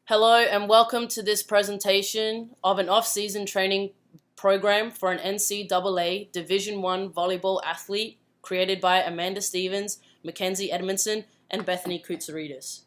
Hello and welcome to this presentation of an off-season training program for an NCAA Division I volleyball athlete created by Amanda Stevens, Mackenzie Edmondson, and Bethany Koutsaridis.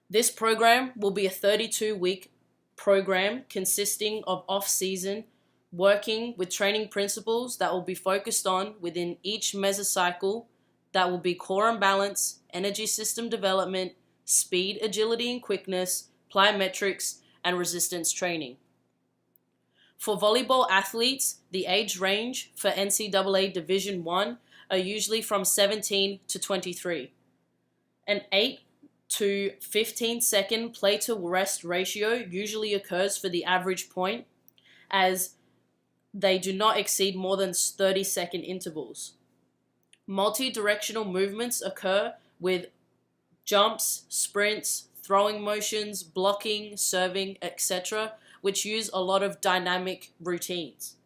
This program will be a 32-week program consisting of off-season working with training principles that will be focused on within each mesocycle that will be core and balance, energy system development, speed, agility and quickness, plyometrics, and resistance training. For volleyball athletes, the age range for NCAA Division I are usually from 17 to 23. An 8 to 15 second play to rest ratio usually occurs for the average point, as they do not exceed more than 30-second intervals. Multi-directional movements occur with jumps, sprints, throwing motions, blocking, serving, etc., which use a lot of dynamic routines.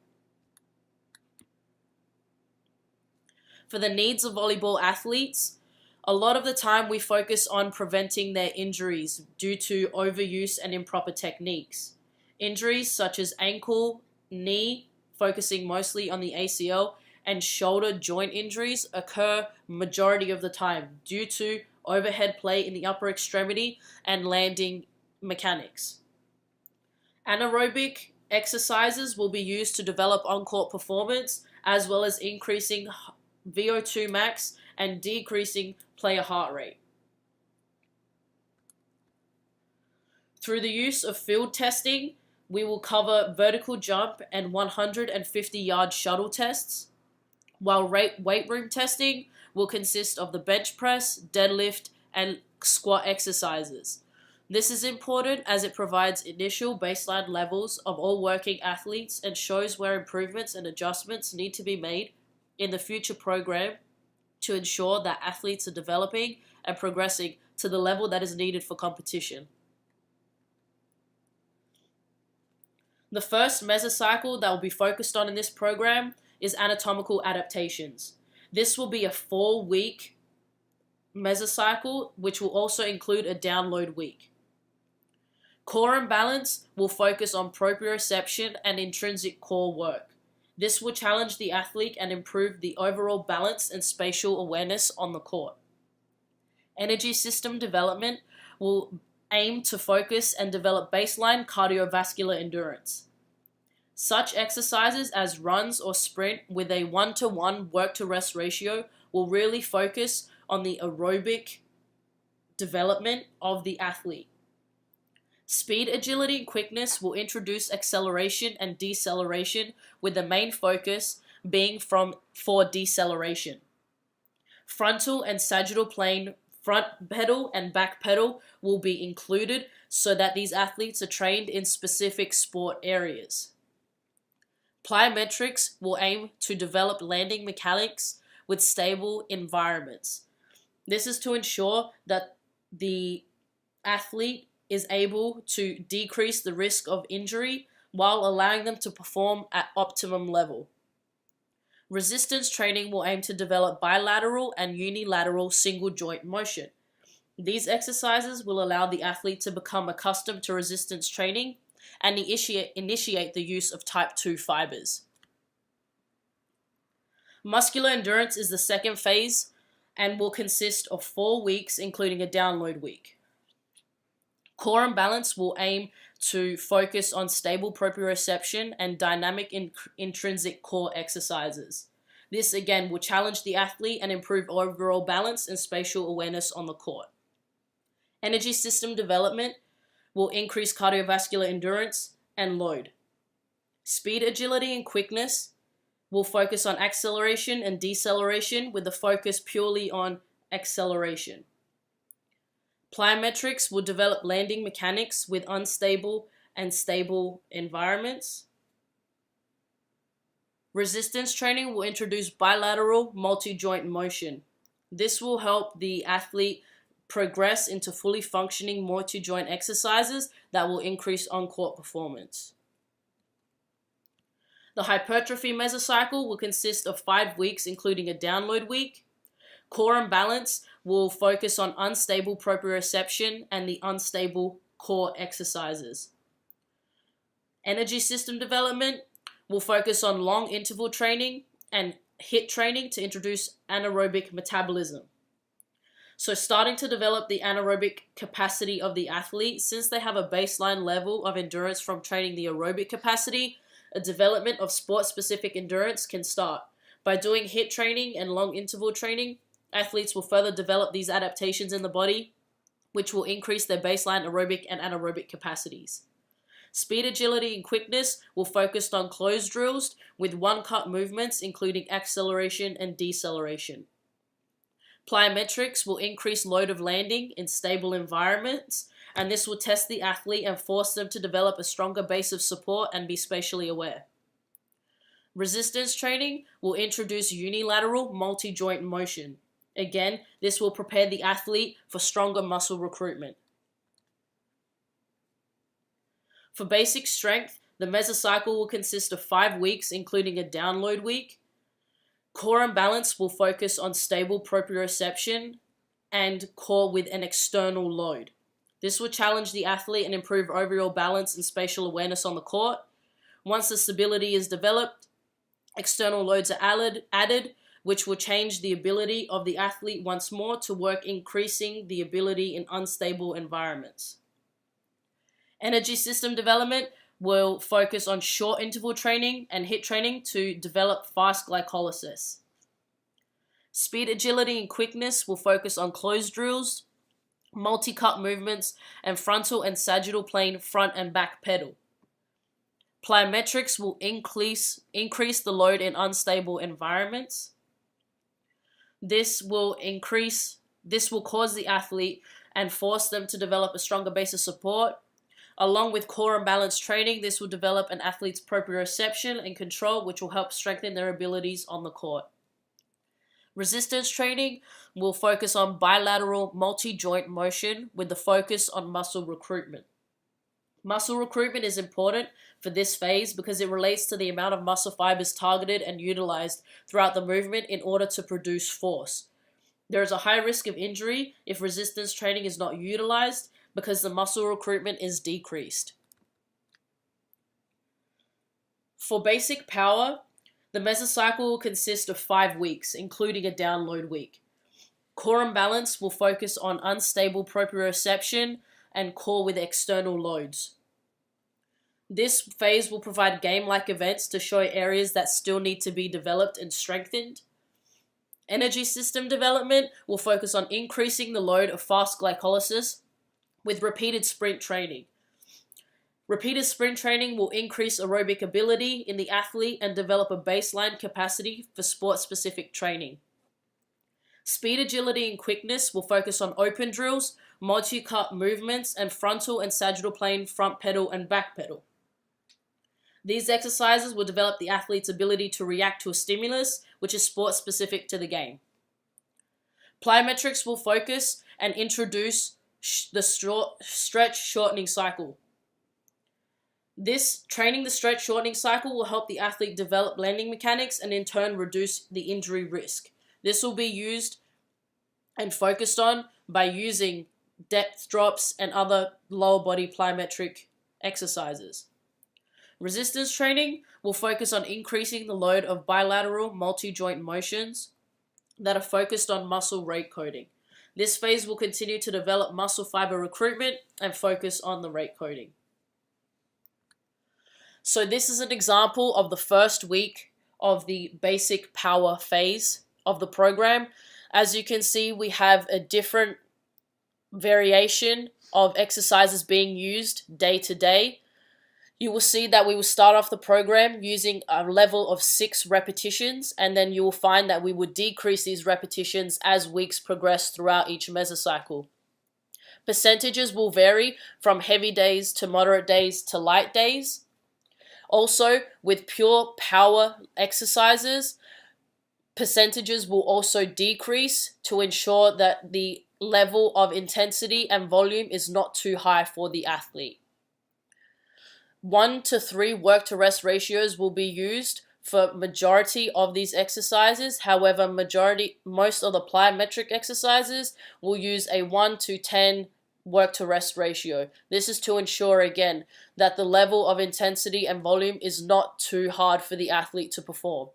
For the needs of volleyball athletes, a lot of the time we focus on preventing their injuries due to overuse and improper techniques. Injuries such as ankle, knee, focusing mostly on the ACL, and shoulder joint injuries occur majority of the time due to overhead play in the upper extremity and landing mechanics. Anaerobic exercises will be used to develop on-court performance, as well as increasing VO2 max and decreasing player heart rate. Through the use of field testing, we will cover vertical jump and 150-yard shuttle tests, while weight room testing will consist of the bench press, deadlift, and squat exercises. This is important as it provides initial baseline levels of all working athletes and shows where improvements and adjustments need to be made in the future program to ensure that athletes are developing and progressing to the level that is needed for competition. The first mesocycle that will be focused on in this program is anatomical adaptations. This will be a 4-week mesocycle, which will also include a download week. Core and balance will focus on proprioception and intrinsic core work. This will challenge the athlete and improve the overall balance and spatial awareness on the court. Energy system development will aim to focus and develop baseline cardiovascular endurance. Such exercises as runs or sprint with a 1-to-1 work-to-rest ratio will really focus on the aerobic development of the athlete. Speed, agility, and quickness will introduce acceleration and deceleration, with the main focus being for deceleration. Frontal and sagittal plane front pedal and back pedal will be included so that these athletes are trained in specific sport areas. Plyometrics will aim to develop landing mechanics with stable environments. This is to ensure that the athlete is able to decrease the risk of injury while allowing them to perform at optimum level. Resistance training will aim to develop bilateral and unilateral single joint motion. These exercises will allow the athlete to become accustomed to resistance training and initiate the use of type 2 fibers. Muscular endurance is the second phase and will consist of 4 weeks, including a download week. Core and balance will aim to focus on stable proprioception and dynamic intrinsic core exercises. This again will challenge the athlete and improve overall balance and spatial awareness on the court. Energy system development will increase cardiovascular endurance and load. Speed, agility, and quickness will focus on acceleration and deceleration, with the focus purely on acceleration. Plyometrics will develop landing mechanics with unstable and stable environments. Resistance training will introduce bilateral multi-joint motion. This will help the athlete progress into fully functioning multi-joint exercises that will increase on-court performance. The hypertrophy mesocycle will consist of 5 weeks, including a download week. Core and balance will focus on unstable proprioception and the unstable core exercises. Energy system development will focus on long interval training and HIIT training to introduce anaerobic metabolism. So starting to develop the anaerobic capacity of the athlete, since they have a baseline level of endurance from training the aerobic capacity, a development of sport-specific endurance can start. By doing HIIT training and long interval training, athletes will further develop these adaptations in the body, which will increase their baseline aerobic and anaerobic capacities. Speed, agility, and quickness will focus on closed drills with one-cut movements, including acceleration and deceleration. Plyometrics will increase load of landing in stable environments, and this will test the athlete and force them to develop a stronger base of support and be spatially aware. Resistance training will introduce unilateral multi-joint motion. Again, this will prepare the athlete for stronger muscle recruitment. For basic strength, the mesocycle will consist of 5 weeks, including a download week. Core and balance will focus on stable proprioception and core with an external load. This will challenge the athlete and improve overall balance and spatial awareness on the court. Once the stability is developed, external loads are added, which will change the ability of the athlete once more to work, increasing the ability in unstable environments. Energy system development will focus on short interval training and HIIT training to develop fast glycolysis. Speed, agility, and quickness will focus on closed drills, multi-cut movements, and frontal and sagittal plane front and back pedal. Plyometrics will increase the load in unstable environments. This will cause the athlete and force them to develop a stronger base of support. Along with core and balance training, this will develop an athlete's proprioception and control, which will help strengthen their abilities on the court. Resistance training will focus on bilateral multi-joint motion with the focus on muscle recruitment. Muscle recruitment is important for this phase because it relates to the amount of muscle fibers targeted and utilized throughout the movement in order to produce force. There is a high risk of injury if resistance training is not utilized because the muscle recruitment is decreased. For basic power, the mesocycle will consist of 5 weeks, including a download week. Core and balance will focus on unstable proprioception and core with external loads. This phase will provide game-like events to show areas that still need to be developed and strengthened. Energy system development will focus on increasing the load of fast glycolysis with repeated sprint training. Repeated sprint training will increase aerobic ability in the athlete and develop a baseline capacity for sport-specific training. Speed, agility, and quickness will focus on open drills, multi-cut movements, and frontal and sagittal plane front pedal and back pedal. These exercises will develop the athlete's ability to react to a stimulus, which is sport-specific to the game. Plyometrics will focus and introduce the stretch shortening cycle. Training the stretch shortening cycle will help the athlete develop landing mechanics and in turn reduce the injury risk. This will be used and focused on by using depth drops and other lower body plyometric exercises. Resistance training will focus on increasing the load of bilateral multi-joint motions that are focused on muscle rate coding. This phase will continue to develop muscle fiber recruitment and focus on the rate coding. So this is an example of the first week of the basic power phase of the program. As you can see, we have a different variation of exercises being used day to day. You will see that we will start off the program using a level of 6 repetitions, and then you will find that we would decrease these repetitions as weeks progress throughout each mesocycle. Percentages will vary from heavy days to moderate days to light days. Also, with pure power exercises, percentages will also decrease to ensure that the level of intensity and volume is not too high for the athlete. 1 to 3 work to rest ratios will be used for majority of these exercises. However, most of the plyometric exercises will use a 1:10 work to rest ratio. This is to ensure, again, that the level of intensity and volume is not too hard for the athlete to perform.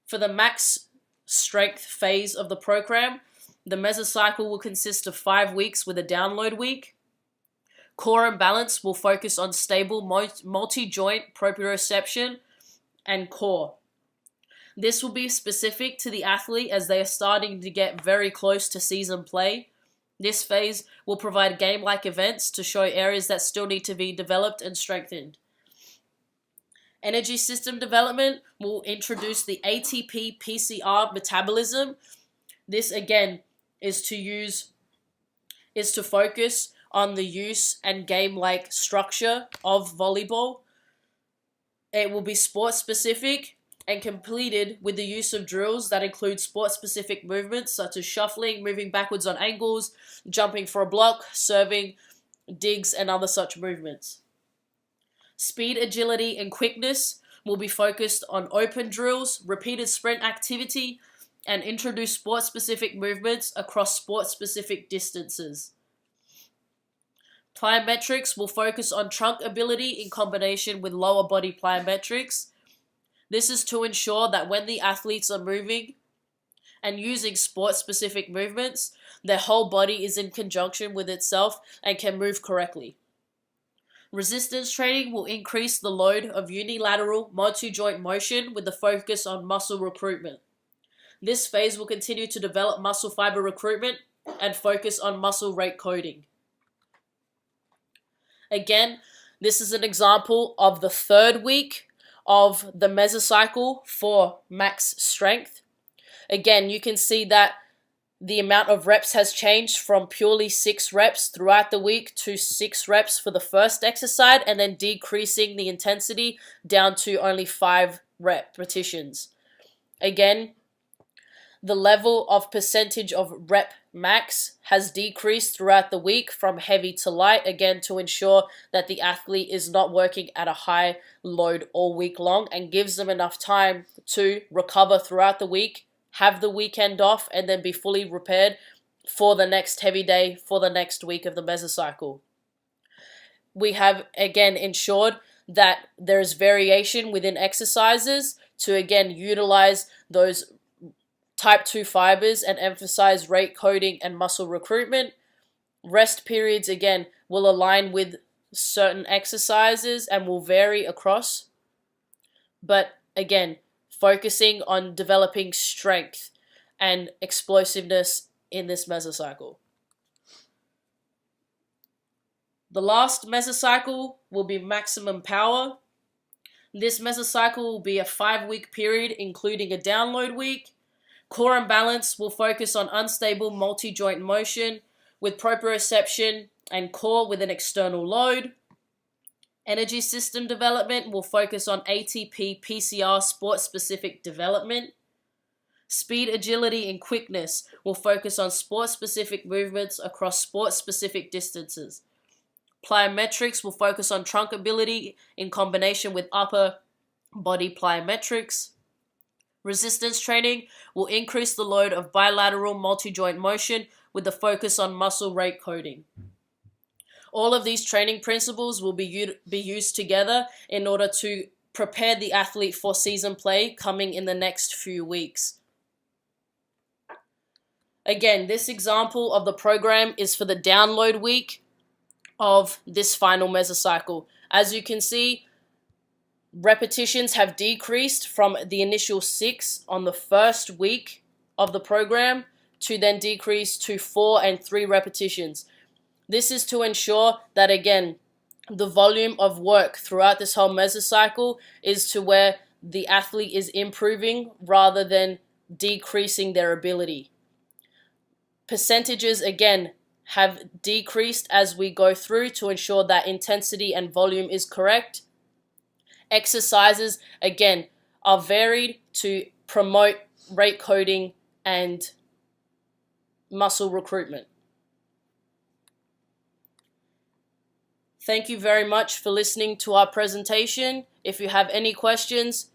For the max strength phase of the program, the mesocycle will consist of 5 weeks with a download week. Core and balance will focus on stable multi-joint proprioception and core. This will be specific to the athlete as they are starting to get very close to season play. This phase will provide game-like events to show areas that still need to be developed and strengthened. Energy system development will introduce the ATP PCR metabolism. This again is to focus on the use and game-like structure of volleyball. It will be sport-specific and completed with the use of drills that include sport-specific movements such as shuffling, moving backwards on angles, jumping for a block, serving, digs, and other such movements. Speed, agility, and quickness will be focused on open drills, repeated sprint activity, and introduce sport-specific movements across sport-specific distances. Plyometrics will focus on trunk ability in combination with lower body plyometrics. This is to ensure that when the athletes are moving and using sport-specific movements, their whole body is in conjunction with itself and can move correctly. Resistance training will increase the load of unilateral multi-joint motion with the focus on muscle recruitment. This phase will continue to develop muscle fiber recruitment and focus on muscle rate coding. Again, this is an example of the 3rd week of the mesocycle for max strength. Again, you can see that the amount of reps has changed from purely 6 reps throughout the week to 6 reps for the first exercise, and then decreasing the intensity down to only 5 repetitions. Again, the level of percentage of rep max has decreased throughout the week from heavy to light, again to ensure that the athlete is not working at a high load all week long and gives them enough time to recover throughout the week, have the weekend off, and then be fully prepared for the next heavy day for the next week of the mesocycle. We have again ensured that there is variation within exercises to again utilize those type 2 fibers and emphasize rate coding and muscle recruitment. Rest periods again will align with certain exercises and will vary across, but again focusing on developing strength and explosiveness in this mesocycle. The last mesocycle will be maximum power. This mesocycle will be a 5-week period including a download week. Core and balance will focus on unstable multi-joint motion with proprioception and core with an external load. Energy system development will focus on ATP PCR sport-specific development. Speed, agility, and quickness will focus on sport-specific movements across sport-specific distances. Plyometrics will focus on trunk ability in combination with upper body plyometrics. Resistance training will increase the load of bilateral multi-joint motion with the focus on muscle rate coding. All of these training principles will be used together in order to prepare the athlete for season play coming in the next few weeks. Again, this example of the program is for the download week of this final mesocycle. As you can see, repetitions have decreased from the initial 6 on the first week of the program to then decrease to 4 and 3 repetitions. This is to ensure that, again, the volume of work throughout this whole mesocycle is to where the athlete is improving rather than decreasing their ability. Percentages, again, have decreased as we go through to ensure that intensity and volume is correct. Exercises, again, are varied to promote rate coding and muscle recruitment. Thank you very much for listening to our presentation. If you have any questions,